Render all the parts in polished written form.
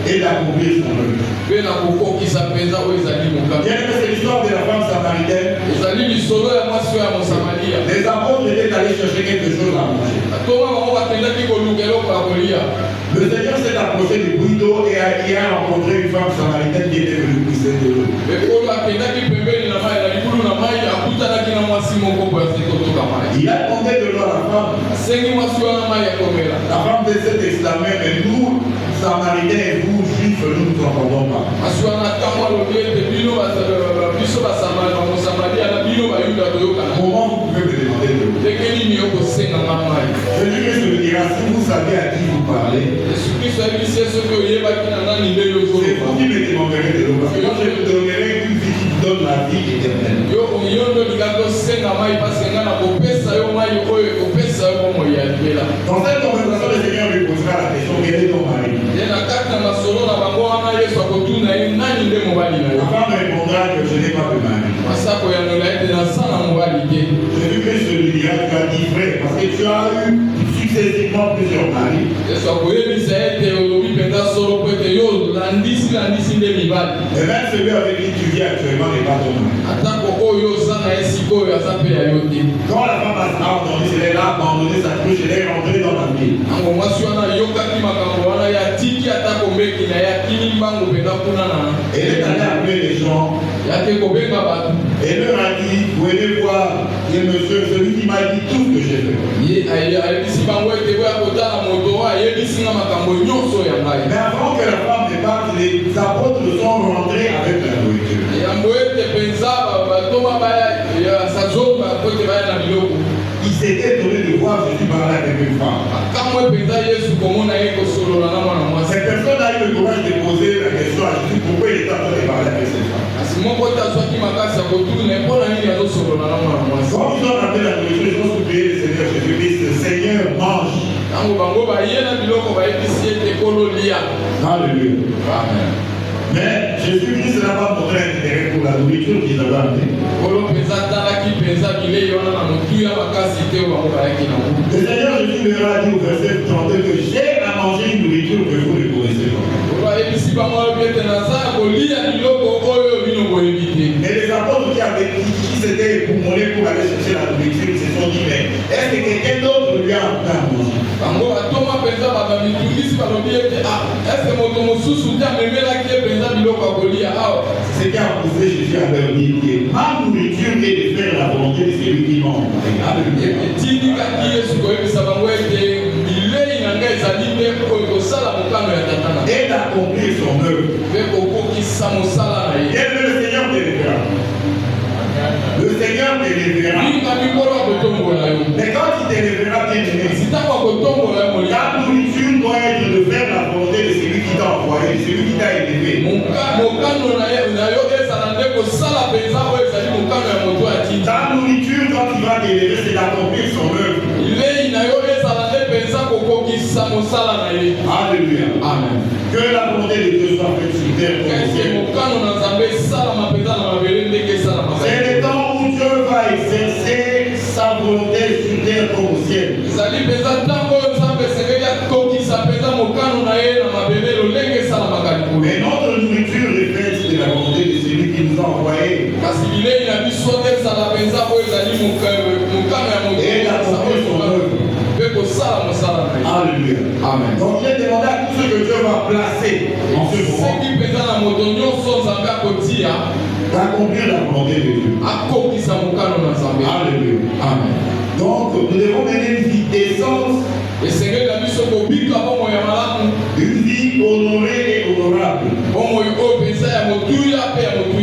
et d'accomplir son œuvre. Bien aimé, c'est l'histoire de la femme samaritaine. Les apôtres étaient allés chercher quelque chose à manger. Le Seigneur s'est approché du puits d'eau et y a rencontré une femme samaritaine qui était venue pousser de l'eau. Il a demandé de l'eau à la femme. La femme s'est exclamée, mais nous, Samaritains et vous, Juifs, nous ne nous entendons pas. Comment vous pouvez me demander de l'eau? Jésus-Christ me dira, si vous savez à qui vous parlez, c'est vous qui me demanderez de l'eau. Parce que moi, je vous donnerai une vie qui vous donne la vie éternelle. Dans cette conversation, le Seigneur lui posera la question, quel est ton mari? La femme répondra que je n'ai pas de mari. Jésus-Christ lui dira, tu as dit vrai, parce que tu as eu successivement plusieurs maris. Et même celui avec qui tu vis actuellement n'est pas ton mari. Quand la femme a entendu, elle a abandonné sa cruche, elle est rentrée dans la ville. Elle est allée appeler les gens. Et leur a dit, vous allez voir, il y a monsieur, celui qui m'a dit tout ce que j'ai fait. Mais avant que la femme ne parte, les apôtres sont rentrés avec la nourriture. Il s'était donné de voir Jésus parler avec une femme. Cette personne a eu le courage de poser la question à Jésus, pourquoi il était en train de parler avec cette femme. Quand ils ont appelé la nourriture, ils ont supplié le Seigneur Jésus-Christ, le Seigneur mange. Alléluia. Mais Jésus-Christ n'a pas montré intérêt pour la nourriture qu'ils avaient amenée. Le Seigneur Jésus leur a dit au verset 32 que j'ai à manger une nourriture que vous ne connaissez pas. Et les apôtres qui s'étaient époumonés pour aller chercher la nourriture, ils se sont dit, mais est-ce que quelqu'un d'autre lui a amené à manger? C'est ce qui a poussé Jésus à leur dire que ma nourriture est de faire la volonté de celui qui m'a envoyé. Et d'accomplir son œuvre. Et le Seigneur te verra. Le Seigneur te révérera. Mais quand il te révérera, bien aimé, ta nourriture doit être de faire la volonté de celui qui t'a envoyé, de celui qui t'a élevé. Ta nourriture, quand il va t'élever, c'est d'accomplir son œuvre. Alléluia. Amen. Que la volonté de Dieu soit faite sur terre comme au ciel. C'est le temps où Dieu va exercer sa volonté sur terre comme au ciel. Mais notre nourriture est faite de la volonté de celui qui nous a envoyés. Et d'accomplir son œuvre. Alléluia. Amen. Donc il est demandé à tout ce que Dieu va placer en ce moment d'accomplir la volonté de Dieu. Alléluia. Amen. Donc nous devons mener une vie d'essence, une vie honorée et honorable.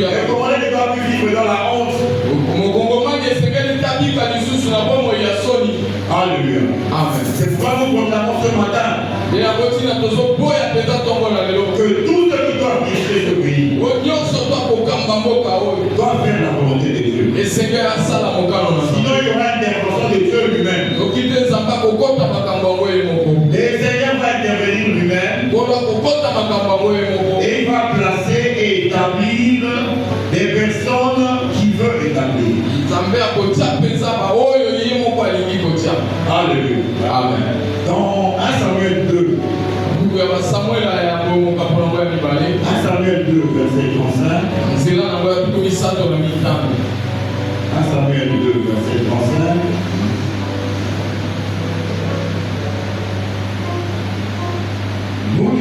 Et comment on ne doit plus vivre dans la honte. Alléluia. Amen. C'est pourquoi nous proclamons ce matin que tout ce qui doit diriger ce pays doit faire la volonté de Dieu. Sinon, il y aura l'intervention de Dieu lui-même. Le Seigneur va intervenir lui-même et il va placer et établir des personnes qui veulent établir. Alléluia. Amen. Dans 1 Samuel 2, 2, verset 35.